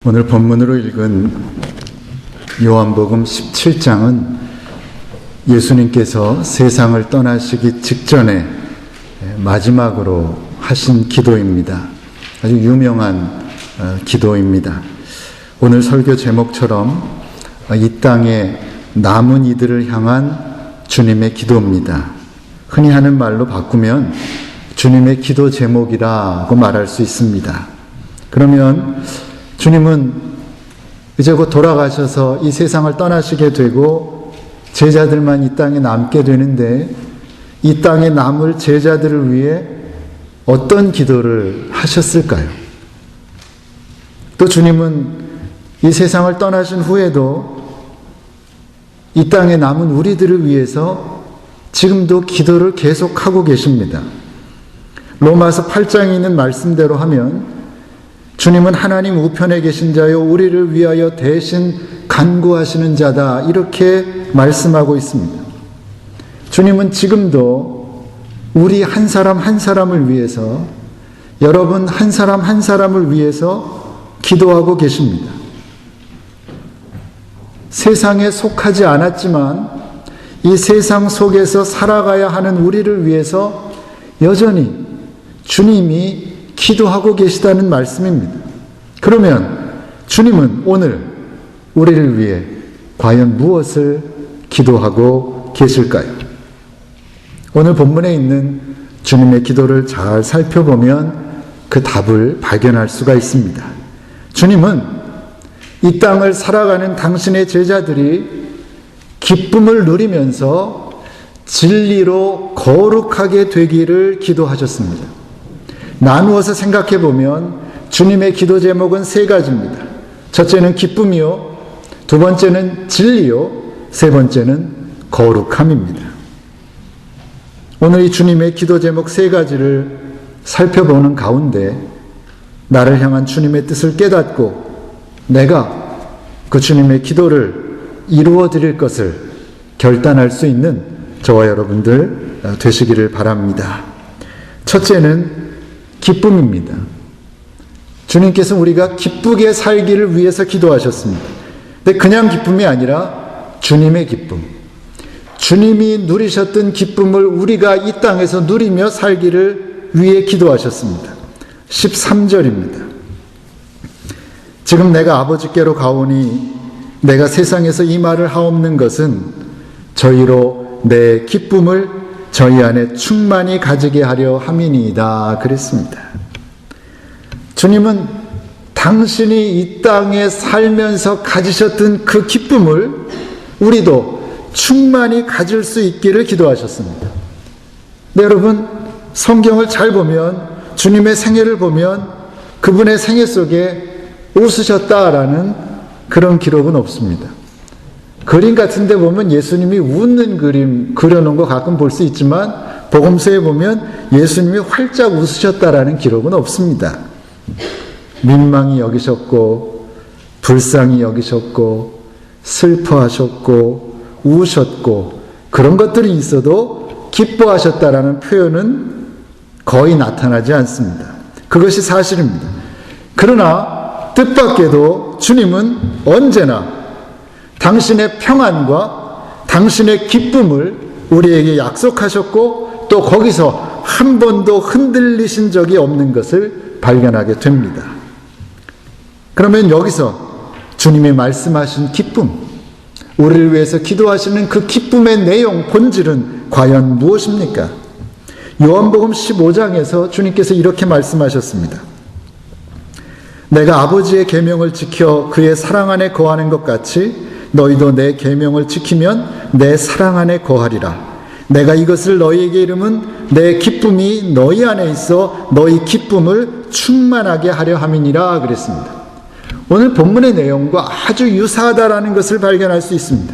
오늘 본문으로 읽은 요한복음 17장은 예수님께서 세상을 떠나시기 직전에 마지막으로 하신 기도입니다. 아주 유명한 기도입니다. 오늘 설교 제목처럼 이 땅에 남은 이들을 향한 주님의 기도입니다. 흔히 하는 말로 바꾸면 주님의 기도 제목이라고 말할 수 있습니다. 그러면 주님은 이제 곧 돌아가셔서 이 세상을 떠나시게 되고 제자들만 이 땅에 남게 되는데 이 땅에 남을 제자들을 위해 어떤 기도를 하셨을까요? 또 주님은 이 세상을 떠나신 후에도 이 땅에 남은 우리들을 위해서 지금도 기도를 계속하고 계십니다. 로마서 8장에 있는 말씀대로 하면 주님은 하나님 우편에 계신 자요 우리를 위하여 대신 간구하시는 자다, 이렇게 말씀하고 있습니다. 주님은 지금도 우리 한 사람 한 사람을 위해서, 여러분 한 사람 한 사람을 위해서 기도하고 계십니다. 세상에 속하지 않았지만 이 세상 속에서 살아가야 하는 우리를 위해서 여전히 주님이 기도하고 계시다는 말씀입니다. 그러면 주님은 오늘 우리를 위해 과연 무엇을 기도하고 계실까요? 오늘 본문에 있는 주님의 기도를 잘 살펴보면 그 답을 발견할 수가 있습니다. 주님은 이 땅을 살아가는 당신의 제자들이 기쁨을 누리면서 진리로 거룩하게 되기를 기도하셨습니다. 나누어서 생각해 보면 주님의 기도 제목은 세 가지입니다. 첫째는 기쁨이요, 두 번째는 진리요, 세 번째는 거룩함입니다. 오늘 이 주님의 기도 제목 세 가지를 살펴보는 가운데 나를 향한 주님의 뜻을 깨닫고 내가 그 주님의 기도를 이루어 드릴 것을 결단할 수 있는 저와 여러분들 되시기를 바랍니다. 첫째는 기쁨입니다. 주님께서 우리가 기쁘게 살기를 위해서 기도하셨습니다. 근데 그냥 기쁨이 아니라 주님의 기쁨, 주님이 누리셨던 기쁨을 우리가 이 땅에서 누리며 살기를 위해 기도하셨습니다. 13절입니다. 지금 내가 아버지께로 가오니 내가 세상에서 이 말을 하옵는 것은 저희로 내 기쁨을 저희 안에 충만히 가지게 하려 함이니이다, 그랬습니다. 주님은 당신이 이 땅에 살면서 가지셨던 그 기쁨을 우리도 충만히 가질 수 있기를 기도하셨습니다. 네, 여러분, 성경을 잘 보면 주님의 생애를 보면 그분의 생애 속에 웃으셨다라는 그런 기록은 없습니다. 그림 같은 데 보면 예수님이 웃는 그림 그려놓은 거 가끔 볼 수 있지만 복음서에 보면 예수님이 활짝 웃으셨다라는 기록은 없습니다. 민망히 여기셨고 불쌍히 여기셨고 슬퍼하셨고 우셨고 그런 것들이 있어도 기뻐하셨다라는 표현은 거의 나타나지 않습니다. 그것이 사실입니다. 그러나 뜻밖에도 주님은 언제나 당신의 평안과 당신의 기쁨을 우리에게 약속하셨고 또 거기서 한 번도 흔들리신 적이 없는 것을 발견하게 됩니다. 그러면 여기서 주님이 말씀하신 기쁨, 우리를 위해서 기도하시는 그 기쁨의 내용, 본질은 과연 무엇입니까? 요한복음 15장에서 주님께서 이렇게 말씀하셨습니다. 내가 아버지의 계명을 지켜 그의 사랑 안에 거하는 것 같이 너희도 내 계명을 지키면 내 사랑 안에 거하리라. 내가 이것을 너희에게 이름은 내 기쁨이 너희 안에 있어 너희 기쁨을 충만하게 하려 함이니라, 그랬습니다. 오늘 본문의 내용과 아주 유사하다라는 것을 발견할 수 있습니다.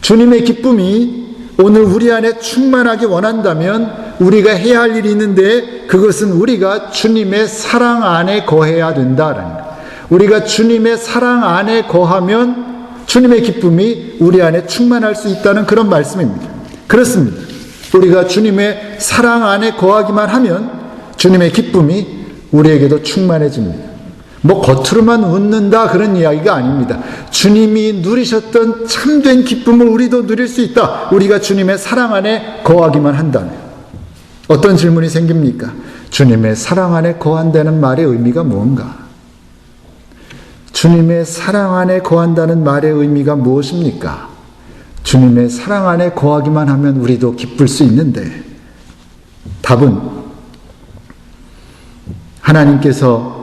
주님의 기쁨이 오늘 우리 안에 충만하게 원한다면 우리가 해야 할 일이 있는데 그것은 우리가 주님의 사랑 안에 거해야 된다라는 거예요. 우리가 주님의 사랑 안에 거하면 주님의 기쁨이 우리 안에 충만할 수 있다는 그런 말씀입니다. 그렇습니다. 우리가 주님의 사랑 안에 거하기만 하면 주님의 기쁨이 우리에게도 충만해집니다. 뭐 겉으로만 웃는다 그런 이야기가 아닙니다. 주님이 누리셨던 참된 기쁨을 우리도 누릴 수 있다. 우리가 주님의 사랑 안에 거하기만 한다면. 어떤 질문이 생깁니까? 주님의 사랑 안에 거한다는 말의 의미가 뭔가? 주님의 사랑 안에 거한다는 말의 의미가 무엇입니까? 주님의 사랑 안에 거하기만 하면 우리도 기쁠 수 있는데, 답은 하나님께서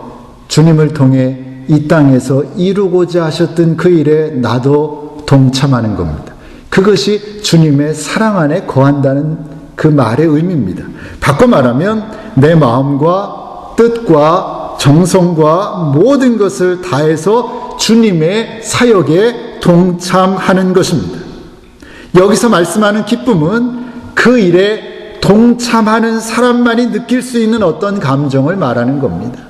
주님을 통해 이 땅에서 이루고자 하셨던 그 일에 나도 동참하는 겁니다. 그것이 주님의 사랑 안에 거한다는 그 말의 의미입니다. 바꿔 말하면 내 마음과 뜻과 정성과 모든 것을 다해서 주님의 사역에 동참하는 것입니다. 여기서 말씀하는 기쁨은 그 일에 동참하는 사람만이 느낄 수 있는 어떤 감정을 말하는 겁니다.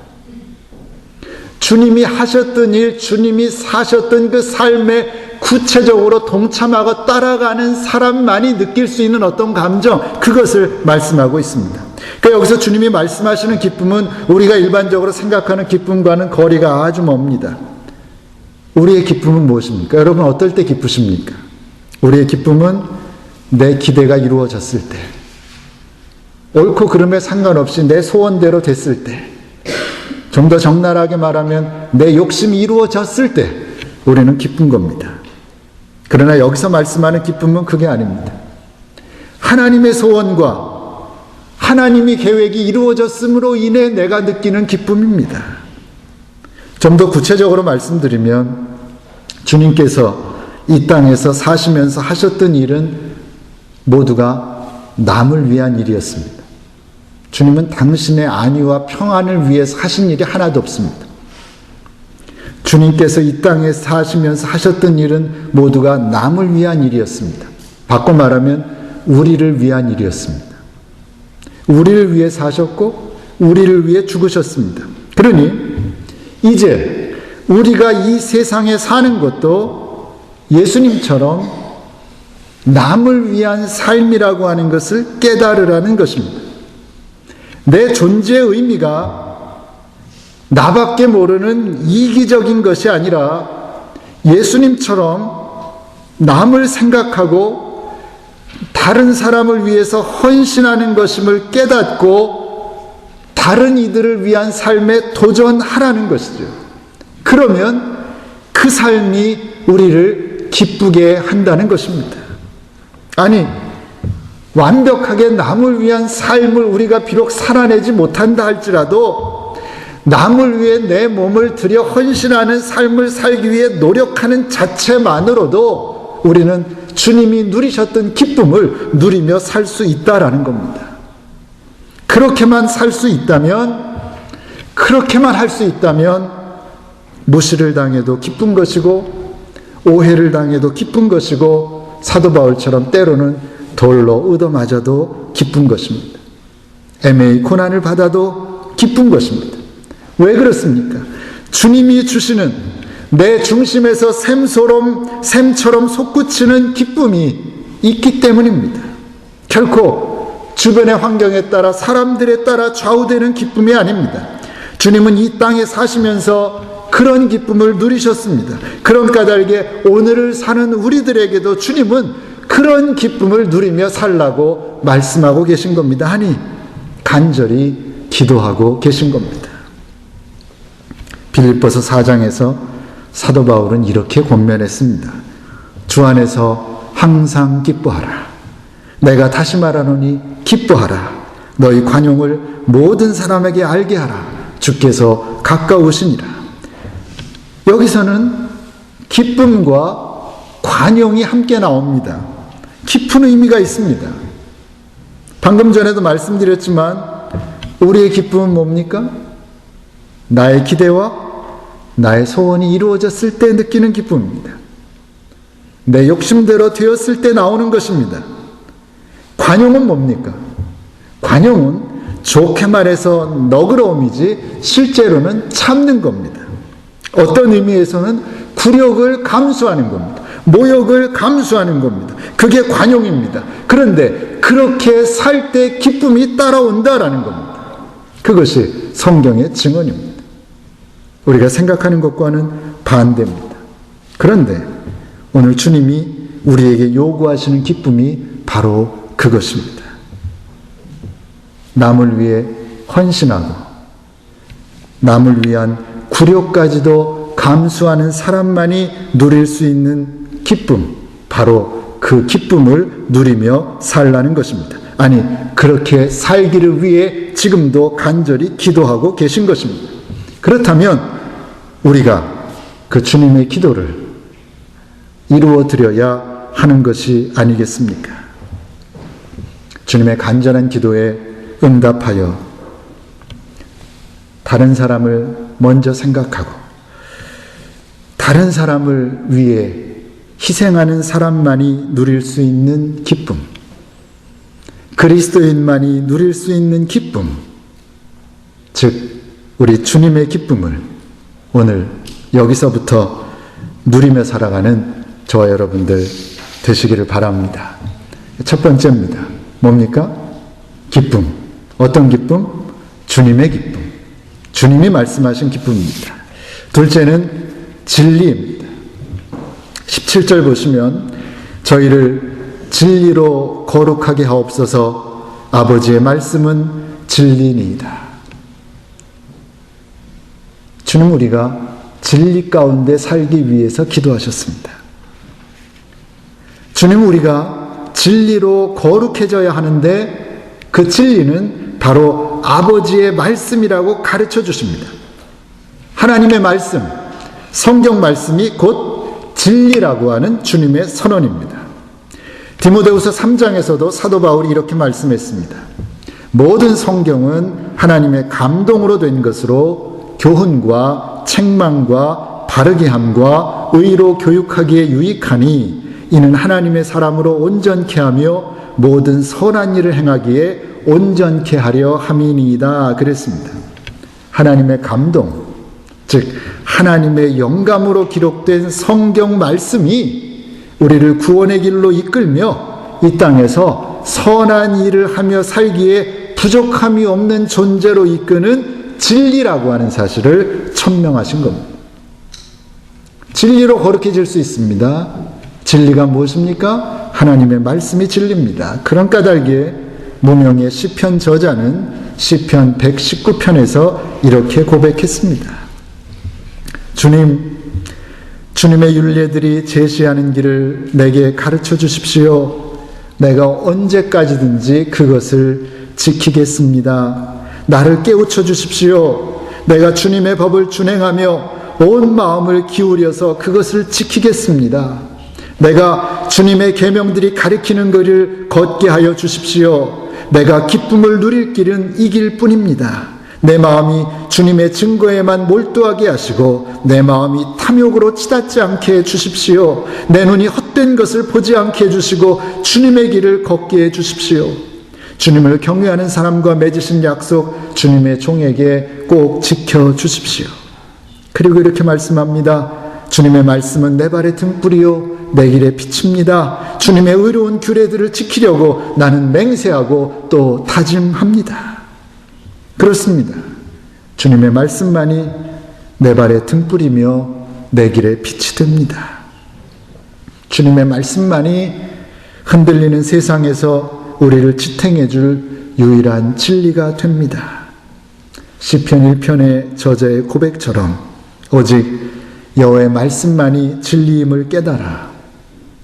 주님이 하셨던 일, 주님이 사셨던 그 삶에 구체적으로 동참하고 따라가는 사람만이 느낄 수 있는 어떤 감정, 그것을 말씀하고 있습니다. 그러니까 여기서 주님이 말씀하시는 기쁨은 우리가 일반적으로 생각하는 기쁨과는 거리가 아주 멉니다. 우리의 기쁨은 무엇입니까? 여러분 어떨 때 기쁘십니까? 우리의 기쁨은 내 기대가 이루어졌을 때, 옳고 그름에 상관없이 내 소원대로 됐을 때, 좀 더 적나라하게 말하면 내 욕심이 이루어졌을 때 우리는 기쁜 겁니다. 그러나 여기서 말씀하는 기쁨은 그게 아닙니다. 하나님의 소원과 하나님의 계획이 이루어졌음으로 인해 내가 느끼는 기쁨입니다. 좀 더 구체적으로 말씀드리면 주님께서 이 땅에서 사시면서 하셨던 일은 모두가 남을 위한 일이었습니다. 주님은 당신의 안위와 평안을 위해서 하신 일이 하나도 없습니다. 주님께서 이 땅에 사시면서 하셨던 일은 모두가 남을 위한 일이었습니다. 바꿔 말하면 우리를 위한 일이었습니다. 우리를 위해 사셨고 우리를 위해 죽으셨습니다. 그러니 이제 우리가 이 세상에 사는 것도 예수님처럼 남을 위한 삶이라고 하는 것을 깨달으라는 것입니다. 내 존재의 의미가 나밖에 모르는 이기적인 것이 아니라 예수님처럼 남을 생각하고 다른 사람을 위해서 헌신하는 것임을 깨닫고 다른 이들을 위한 삶에 도전하라는 것이죠. 그러면 그 삶이 우리를 기쁘게 한다는 것입니다. 아니, 완벽하게 남을 위한 삶을 우리가 비록 살아내지 못한다 할지라도 남을 위해 내 몸을 들여 헌신하는 삶을 살기 위해 노력하는 자체만으로도 우리는 주님이 누리셨던 기쁨을 누리며 살 수 있다라는 겁니다. 그렇게만 살 수 있다면, 그렇게만 할 수 있다면 무시를 당해도 기쁜 것이고 오해를 당해도 기쁜 것이고 사도 바울처럼 때로는 돌로 얻어맞아도 기쁜 것입니다. 애매히 고난을 받아도 기쁜 것입니다. 왜 그렇습니까? 주님이 주시는 내 중심에서 샘처럼 솟구치는 기쁨이 있기 때문입니다. 결코 주변의 환경에 따라 사람들에 따라 좌우되는 기쁨이 아닙니다. 주님은 이 땅에 사시면서 그런 기쁨을 누리셨습니다. 그런 까닭에 오늘을 사는 우리들에게도 주님은 그런 기쁨을 누리며 살라고 말씀하고 계신 겁니다. 아니, 간절히 기도하고 계신 겁니다. 빌립보서 4장에서 사도 바울은 이렇게 권면했습니다. 주 안에서 항상 기뻐하라. 내가 다시 말하노니 기뻐하라. 너희 관용을 모든 사람에게 알게 하라. 주께서 가까우시니라. 여기서는 기쁨과 관용이 함께 나옵니다. 깊은 의미가 있습니다. 방금 전에도 말씀드렸지만 우리의 기쁨은 뭡니까? 나의 기대와 나의 소원이 이루어졌을 때 느끼는 기쁨입니다. 내 욕심대로 되었을 때 나오는 것입니다. 관용은 뭡니까? 관용은 좋게 말해서 너그러움이지 실제로는 참는 겁니다. 어떤 의미에서는 굴욕을 감수하는 겁니다. 모욕을 감수하는 겁니다. 그게 관용입니다. 그런데 그렇게 살 때 기쁨이 따라온다라는 겁니다. 그것이 성경의 증언입니다. 우리가 생각하는 것과는 반대입니다. 그런데 오늘 주님이 우리에게 요구하시는 기쁨이 바로 그것입니다. 남을 위해 헌신하고 남을 위한 굴욕까지도 감수하는 사람만이 누릴 수 있는 기쁨, 바로 그 기쁨을 누리며 살라는 것입니다. 아니, 그렇게 살기를 위해 지금도 간절히 기도하고 계신 것입니다. 그렇다면 우리가 그 주님의 기도를 이루어 드려야 하는 것이 아니겠습니까? 주님의 간절한 기도에 응답하여 다른 사람을 먼저 생각하고 다른 사람을 위해 희생하는 사람만이 누릴 수 있는 기쁨, 그리스도인만이 누릴 수 있는 기쁨, 즉 우리 주님의 기쁨을 오늘 여기서부터 누리며 살아가는 저와 여러분들 되시기를 바랍니다. 첫 번째입니다. 뭡니까? 기쁨. 어떤 기쁨? 주님의 기쁨. 주님이 말씀하신 기쁨입니다. 둘째는 진리입니다. 17절 보시면 저희를 진리로 거룩하게 하옵소서. 아버지의 말씀은 진리니이다. 주님, 우리가 진리 가운데 살기 위해서 기도하셨습니다. 주님, 우리가 진리로 거룩해져야 하는데 그 진리는 바로 아버지의 말씀이라고 가르쳐 주십니다. 하나님의 말씀, 성경 말씀이 곧 진리라고 하는 주님의 선언입니다. 디모데후서 3장에서도 사도 바울이 이렇게 말씀했습니다. 모든 성경은 하나님의 감동으로 된 것으로 교훈과 책망과 바르게 함과 의로 교육하기에 유익하니 이는 하나님의 사람으로 온전케 하며 모든 선한 일을 행하기에 온전케 하려 함이니이다 그랬습니다. 하나님의 감동, 즉 하나님의 영감으로 기록된 성경 말씀이 우리를 구원의 길로 이끌며 이 땅에서 선한 일을 하며 살기에 부족함이 없는 존재로 이끄는 진리라고 하는 사실을 천명하신 겁니다. 진리로 거룩해질 수 있습니다. 진리가 무엇입니까? 하나님의 말씀이 진리입니다. 그런 까닭에 무명의 시편 저자는 시편 119편에서 이렇게 고백했습니다. 주님의 율례들이 제시하는 길을 내게 가르쳐 주십시오. 내가 언제까지든지 그것을 지키겠습니다. 나를 깨우쳐 주십시오. 내가 주님의 법을 준행하며 온 마음을 기울여서 그것을 지키겠습니다. 내가 주님의 계명들이 가리키는 것을 걷게 하여 주십시오. 내가 기쁨을 누릴 길은 이 길뿐입니다. 내 마음이 주님의 증거에만 몰두하게 하시고 내 마음이 탐욕으로 치닫지 않게 해주십시오. 내 눈이 헛된 것을 보지 않게 해주시고 주님의 길을 걷게 해주십시오. 주님을 경외하는 사람과 맺으신 약속 주님의 종에게 꼭 지켜주십시오. 그리고 이렇게 말씀합니다. 주님의 말씀은 내 발의 등불이요 내 길의 빛입니다. 주님의 의로운 규례들을 지키려고 나는 맹세하고 또 다짐합니다. 그렇습니다. 주님의 말씀만이 내 발의 등불이며 내 길의 빛이 됩니다. 주님의 말씀만이 흔들리는 세상에서 우리를 지탱해 줄 유일한 진리가 됩니다. 시편 1편의 저자의 고백처럼 오직 여호와의 말씀만이 진리임을 깨달아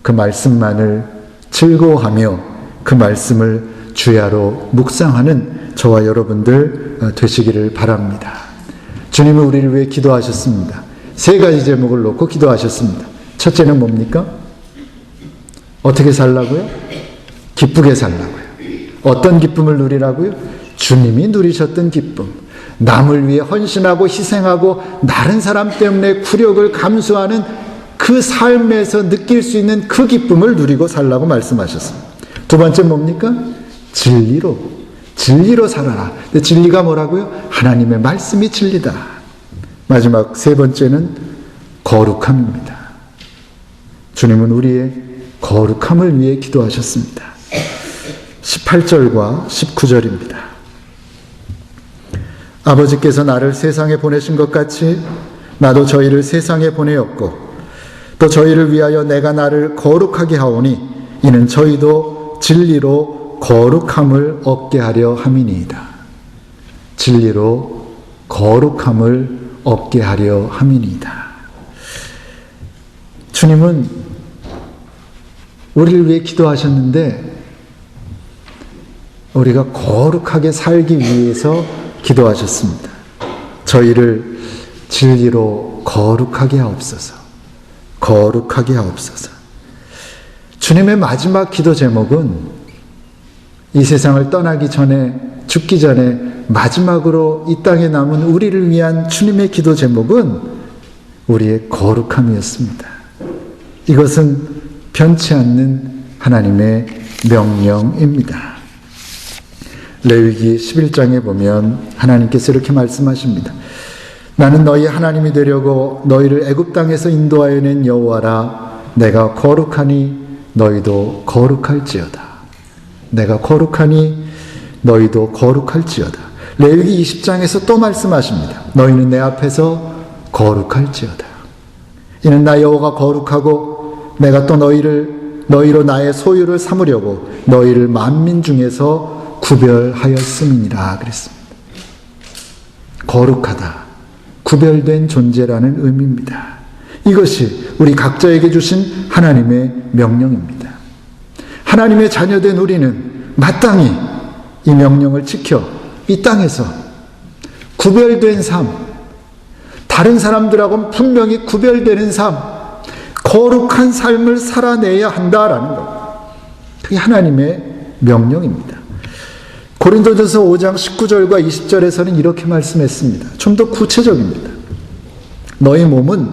그 말씀만을 즐거워하며 그 말씀을 주야로 묵상하는 저와 여러분들 되시기를 바랍니다. 주님은 우리를 위해 기도하셨습니다. 세 가지 제목을 놓고 기도하셨습니다. 첫째는 뭡니까? 어떻게 살라고요? 기쁘게 살라고요. 어떤 기쁨을 누리라고요? 주님이 누리셨던 기쁨. 남을 위해 헌신하고 희생하고 다른 사람 때문에 굴욕을 감수하는 그 삶에서 느낄 수 있는 그 기쁨을 누리고 살라고 말씀하셨습니다. 두 번째 뭡니까? 진리로 살아라. 근데 진리가 뭐라고요? 하나님의 말씀이 진리다. 마지막 세 번째는 거룩함입니다. 주님은 우리의 거룩함을 위해 기도하셨습니다. 18절과 19절입니다. 아버지께서 나를 세상에 보내신 것 같이 나도 저희를 세상에 보내었고 또 저희를 위하여 내가 나를 거룩하게 하오니 이는 저희도 진리로 거룩함을 얻게 하려 함이니이다. 진리로 거룩함을 얻게 하려 함이니이다. 주님은 우리를 위해 기도하셨는데 우리가 거룩하게 살기 위해서 기도하셨습니다. 저희를 진리로 거룩하게 하옵소서. 거룩하게 하옵소서. 주님의 마지막 기도 제목은 이 세상을 떠나기 전에, 죽기 전에 마지막으로 이 땅에 남은 우리를 위한 주님의 기도 제목은 우리의 거룩함이었습니다. 이것은 변치 않는 하나님의 명령입니다. 레위기 11장에 보면 하나님께서 이렇게 말씀하십니다. 나는 너희 하나님이 되려고 너희를 애굽 땅에서 인도하여 낸 여호와라. 내가 거룩하니 너희도 거룩할지어다. 내가 거룩하니 너희도 거룩할지어다. 레위기 20장에서 또 말씀하십니다. 너희는 내 앞에서 거룩할지어다. 이는 나 여호와가 거룩하고 내가 또 너희로 나의 소유를 삼으려고 너희를 만민 중에서 구별하였음이니라 그랬습니다. 거룩하다. 구별된 존재라는 의미입니다. 이것이 우리 각자에게 주신 하나님의 명령입니다. 하나님의 자녀된 우리는 마땅히 이 명령을 지켜 이 땅에서 구별된 삶, 다른 사람들하고는 분명히 구별되는 삶, 거룩한 삶을 살아내야 한다라는 것. 그게 하나님의 명령입니다. 고린도전서 5장 19절과 20절에서는 이렇게 말씀했습니다. 좀 더 구체적입니다. 너희 몸은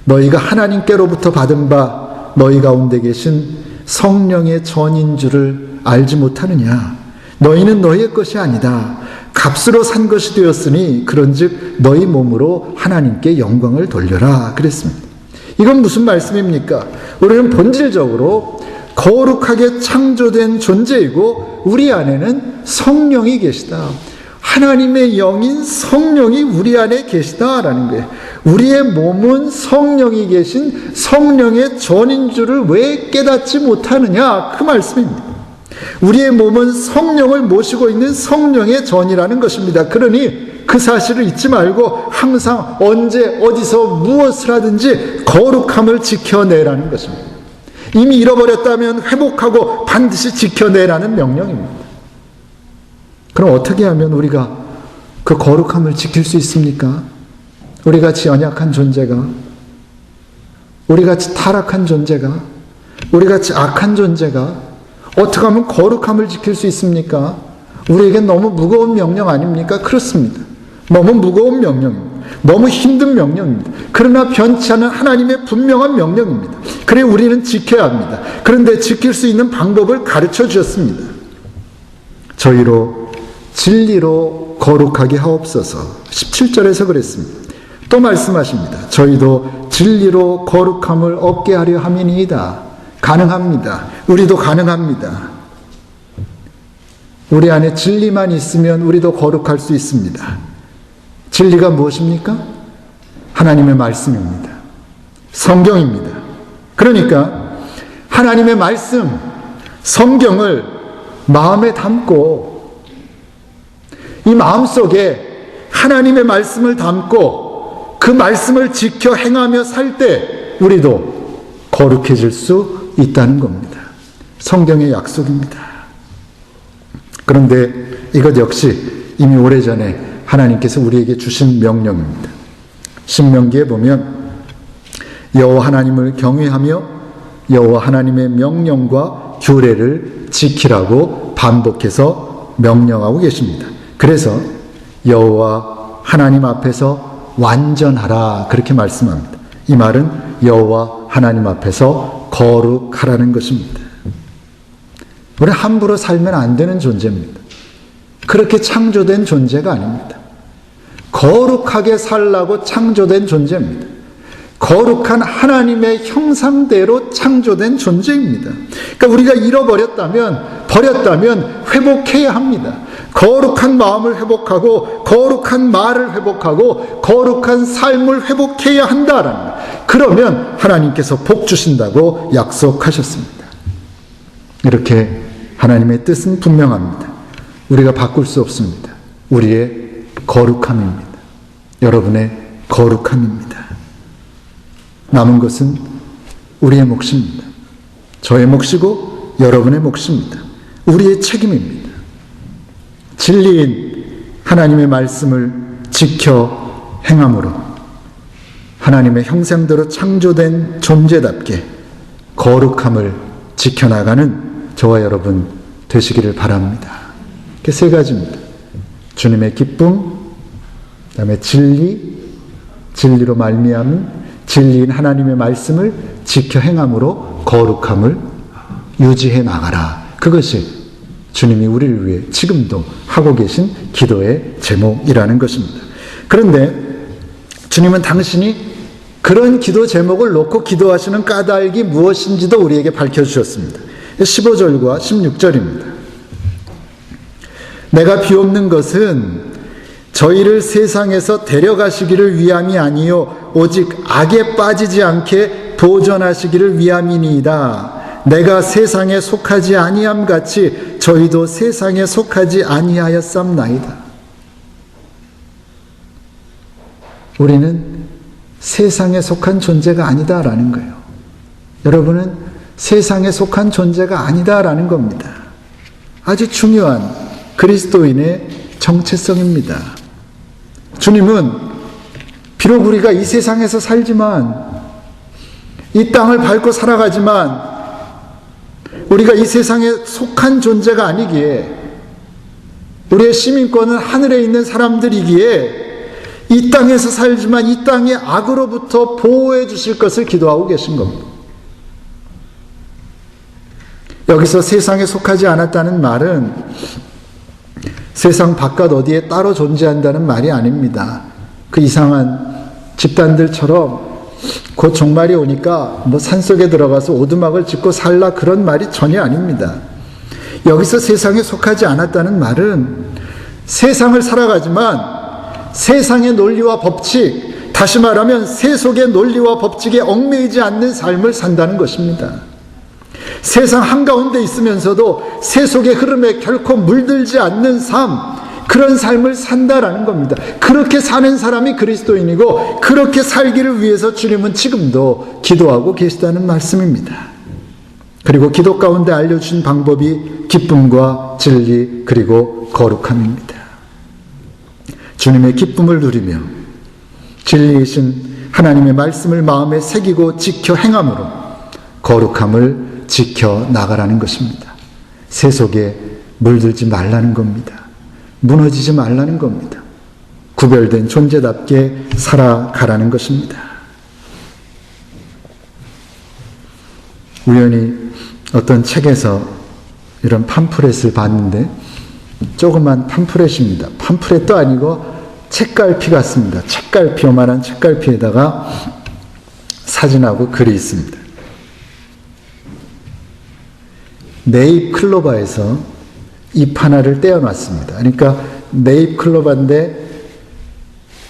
너희가 하나님께로부터 받은 바 너희 가운데 계신 성령의 전인 줄을 알지 못하느냐. 너희는 너희의 것이 아니다. 값으로 산 것이 되었으니 그런즉 너희 몸으로 하나님께 영광을 돌려라 그랬습니다. 이건 무슨 말씀입니까? 우리는 본질적으로 거룩하게 창조된 존재이고 우리 안에는 성령이 계시다. 하나님의 영인 성령이 우리 안에 계시다라는 거예요. 우리의 몸은 성령이 계신 성령의 전인 줄을 왜 깨닫지 못하느냐 그 말씀입니다. 우리의 몸은 성령을 모시고 있는 성령의 전이라는 것입니다. 그러니 그 사실을 잊지 말고 항상 언제 어디서 무엇을 하든지 거룩함을 지켜내라는 것입니다. 이미 잃어버렸다면 회복하고 반드시 지켜내라는 명령입니다. 그럼 어떻게 하면 우리가 그 거룩함을 지킬 수 있습니까? 우리같이 연약한 존재가, 우리같이 타락한 존재가, 우리같이 악한 존재가 어떻게 하면 거룩함을 지킬 수 있습니까? 우리에겐 너무 무거운 명령 아닙니까? 그렇습니다. 너무 무거운 명령입니다. 너무 힘든 명령입니다. 그러나 변치 않은 하나님의 분명한 명령입니다. 그래 우리는 지켜야 합니다. 그런데 지킬 수 있는 방법을 가르쳐 주셨습니다. 저희로 진리로 거룩하게 하옵소서. 17절에서 그랬습니다. 또 말씀하십니다. 저희도 진리로 거룩함을 얻게 하려 함이니이다. 가능합니다. 우리도 가능합니다. 우리 안에 진리만 있으면 우리도 거룩할 수 있습니다. 진리가 무엇입니까? 하나님의 말씀입니다. 성경입니다. 그러니까 하나님의 말씀, 성경을 마음에 담고 이 마음속에 하나님의 말씀을 담고 그 말씀을 지켜 행하며 살 때 우리도 거룩해질 수 있다는 겁니다. 성경의 약속입니다. 그런데 이것 역시 이미 오래전에 하나님께서 우리에게 주신 명령입니다. 신명기에 보면 여호와 하나님을 경외하며 여호와 하나님의 명령과 규례를 지키라고 반복해서 명령하고 계십니다. 그래서 여호와 하나님 앞에서 완전하라 그렇게 말씀합니다. 이 말은 여호와 하나님 앞에서 거룩하라는 것입니다. 우리는 함부로 살면 안 되는 존재입니다. 그렇게 창조된 존재가 아닙니다. 거룩하게 살라고 창조된 존재입니다. 거룩한 하나님의 형상대로 창조된 존재입니다. 그러니까 우리가 잃어버렸다면, 버렸다면 회복해야 합니다. 거룩한 마음을 회복하고 거룩한 말을 회복하고 거룩한 삶을 회복해야 한다라는 거예요. 그러면 하나님께서 복 주신다고 약속하셨습니다. 이렇게 하나님의 뜻은 분명합니다. 우리가 바꿀 수 없습니다. 우리의 거룩함입니다. 여러분의 거룩함입니다. 남은 것은 우리의 몫입니다. 저의 몫이고 여러분의 몫입니다. 우리의 책임입니다. 진리인 하나님의 말씀을 지켜 행함으로 하나님의 형상대로 창조된 존재답게 거룩함을 지켜나가는 저와 여러분 되시기를 바랍니다. 이렇게 세 가지입니다. 주님의 기쁨, 그 다음에 진리로 말미암은 진리인 하나님의 말씀을 지켜 행함으로 거룩함을 유지해 나가라. 그것이 주님이 우리를 위해 지금도 하고 계신 기도의 제목이라는 것입니다. 그런데 주님은 당신이 그런 기도 제목을 놓고 기도하시는 까닭이 무엇인지도 우리에게 밝혀주셨습니다. 15절과 16절입니다. 내가 비옵는 것은 저희를 세상에서 데려가시기를 위함이 아니요 오직 악에 빠지지 않게 보존하시기를 위함이니이다. 내가 세상에 속하지 아니함 같이 저희도 세상에 속하지 아니하였삼나이다. 우리는 세상에 속한 존재가 아니다라는 거예요. 여러분은 세상에 속한 존재가 아니다라는 겁니다. 아주 중요한 그리스도인의 정체성입니다. 주님은 비록 우리가 이 세상에서 살지만 이 땅을 밟고 살아가지만 우리가 이 세상에 속한 존재가 아니기에 우리의 시민권은 하늘에 있는 사람들이기에 이 땅에서 살지만 이 땅의 악으로부터 보호해 주실 것을 기도하고 계신 겁니다. 여기서 세상에 속하지 않았다는 말은 세상 바깥 어디에 따로 존재한다는 말이 아닙니다. 그 이상한 집단들처럼 곧 종말이 오니까 산속에 들어가서 오두막을 짓고 살라 그런 말이 전혀 아닙니다. 여기서 세상에 속하지 않았다는 말은 세상을 살아가지만 세상의 논리와 법칙, 다시 말하면 세속의 논리와 법칙에 얽매이지 않는 삶을 산다는 것입니다. 세상 한가운데 있으면서도 세속의 흐름에 결코 물들지 않는 삶, 그런 삶을 산다라는 겁니다. 그렇게 사는 사람이 그리스도인이고 그렇게 살기를 위해서 주님은 지금도 기도하고 계시다는 말씀입니다. 그리고 기도 가운데 알려주신 방법이 기쁨과 진리 그리고 거룩함입니다. 주님의 기쁨을 누리며 진리이신 하나님의 말씀을 마음에 새기고 지켜 행함으로 거룩함을 지켜 나가라는 것입니다. 세속에 물들지 말라는 겁니다. 무너지지 말라는 겁니다. 구별된 존재답게 살아가라는 것입니다. 우연히 어떤 책에서 이런 팜프렛을 봤는데 조그만 팜프렛입니다. 팜프렛도 아니고 책갈피 같습니다. 책갈피, 요만한 책갈피에다가 사진하고 글이 있습니다. 네잎 클로바에서 잎 하나를 떼어놨습니다. 그러니까 네잎 클로바인데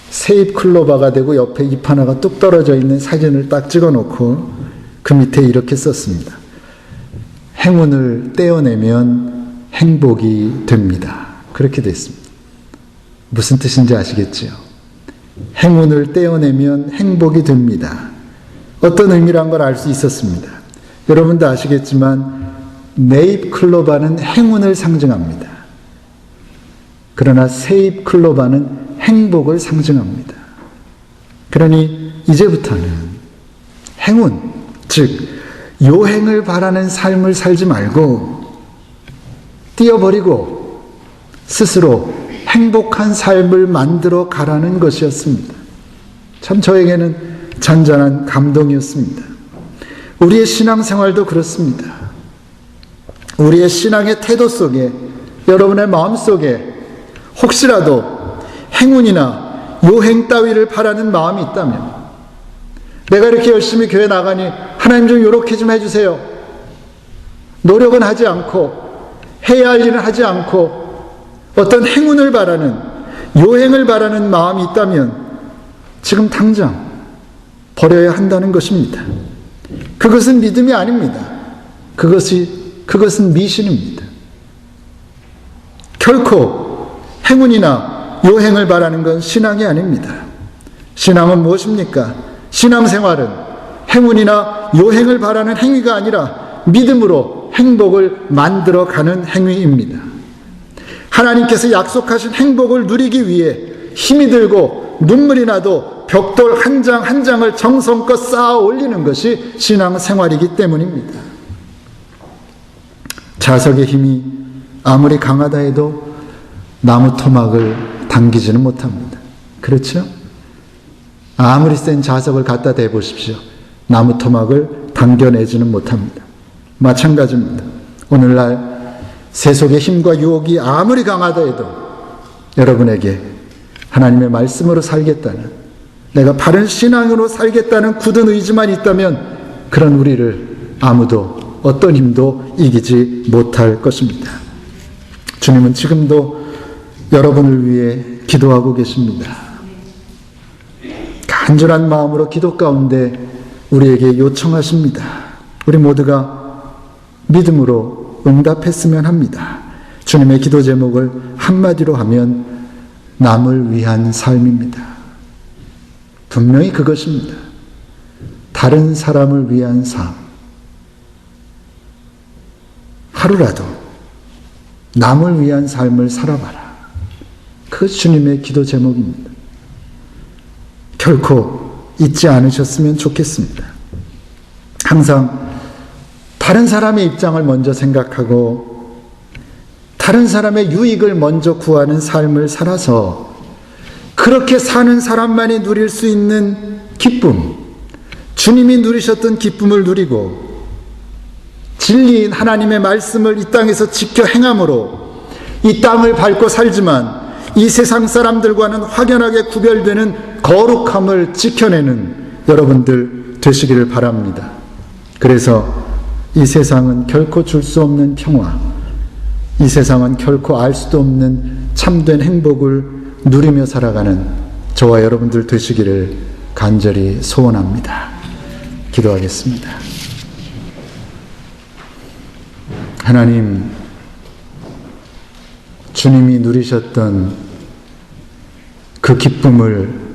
새잎 클로바가 되고 옆에 잎 하나가 뚝 떨어져 있는 사진을 딱 찍어놓고 그 밑에 이렇게 썼습니다. 행운을 떼어내면 행복이 됩니다. 그렇게 됐습니다. 무슨 뜻인지 아시겠지요? 행운을 떼어내면 행복이 됩니다. 어떤 의미란 걸 알 수 있었습니다. 여러분도 아시겠지만 네잎 클로바는 행운을 상징합니다. 그러나 새잎 클로바는 행복을 상징합니다. 그러니 이제부터는 행운, 즉 요행을 바라는 삶을 살지 말고 띄어버리고 스스로 행복한 삶을 만들어 가라는 것이었습니다. 참 저에게는 잔잔한 감동이었습니다. 우리의 신앙생활도 그렇습니다. 우리의 신앙의 태도 속에, 여러분의 마음 속에 혹시라도 행운이나 요행 따위를 바라는 마음이 있다면, 내가 이렇게 열심히 교회 나가니 하나님 좀 요렇게 좀 해주세요. 노력은 하지 않고 해야 할 일은 하지 않고 어떤 행운을 바라는, 요행을 바라는 마음이 있다면 지금 당장 버려야 한다는 것입니다. 그것은 믿음이 아닙니다. 그것은 미신입니다. 결코 행운이나 요행을 바라는 건 신앙이 아닙니다. 신앙은 무엇입니까? 신앙생활은 행운이나 요행을 바라는 행위가 아니라 믿음으로 행복을 만들어가는 행위입니다. 하나님께서 약속하신 행복을 누리기 위해 힘이 들고 눈물이 나도 벽돌 한 장 한 장을 정성껏 쌓아 올리는 것이 신앙생활이기 때문입니다. 자석의 힘이 아무리 강하다 해도 나무 토막을 당기지는 못합니다. 그렇죠? 아무리 센 자석을 갖다 대보십시오. 나무 토막을 당겨내지는 못합니다. 마찬가지입니다. 오늘날 세속의 힘과 유혹이 아무리 강하다 해도 여러분에게 하나님의 말씀으로 살겠다는, 내가 바른 신앙으로 살겠다는 굳은 의지만 있다면 그런 우리를 아무도 어떤 힘도 이기지 못할 것입니다. 주님은 지금도 여러분을 위해 기도하고 계십니다. 간절한 마음으로 기도 가운데 우리에게 요청하십니다. 우리 모두가 믿음으로 응답했으면 합니다. 주님의 기도 제목을 한마디로 하면 남을 위한 삶입니다. 분명히 그것입니다. 다른 사람을 위한 삶. 하루라도 남을 위한 삶을 살아봐라. 그것이 주님의 기도 제목입니다. 결코 잊지 않으셨으면 좋겠습니다. 항상 다른 사람의 입장을 먼저 생각하고 다른 사람의 유익을 먼저 구하는 삶을 살아서 그렇게 사는 사람만이 누릴 수 있는 기쁨, 주님이 누리셨던 기쁨을 누리고 진리인 하나님의 말씀을 이 땅에서 지켜 행함으로 이 땅을 밟고 살지만 이 세상 사람들과는 확연하게 구별되는 거룩함을 지켜내는 여러분들 되시기를 바랍니다. 그래서 이 세상은 결코 줄 수 없는 평화, 이 세상은 결코 알 수도 없는 참된 행복을 누리며 살아가는 저와 여러분들 되시기를 간절히 소원합니다. 기도하겠습니다. 하나님, 주님이 누리셨던 그 기쁨을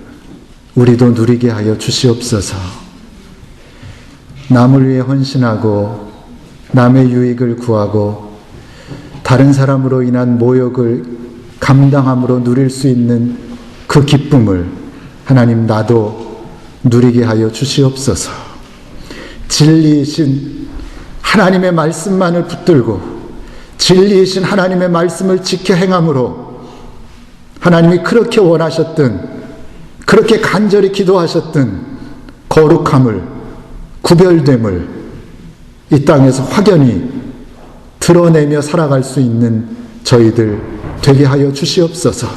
우리도 누리게 하여 주시옵소서. 남을 위해 헌신하고 남의 유익을 구하고 다른 사람으로 인한 모욕을 감당함으로 누릴 수 있는 그 기쁨을 하나님 나도 누리게 하여 주시옵소서. 진리이신 하나님의 말씀만을 붙들고 진리이신 하나님의 말씀을 지켜 행함으로 하나님이 그렇게 원하셨던, 그렇게 간절히 기도하셨던 거룩함을, 구별됨을 이 땅에서 확연히 드러내며 살아갈 수 있는 저희들 되게 하여 주시옵소서.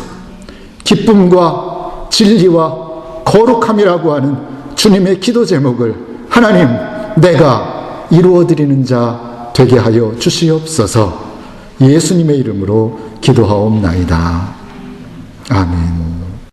기쁨과 진리와 거룩함이라고 하는 주님의 기도 제목을 하나님 내가 이루어드리는 자 되게 하여 주시옵소서. 예수님의 이름으로 기도하옵나이다. 아멘.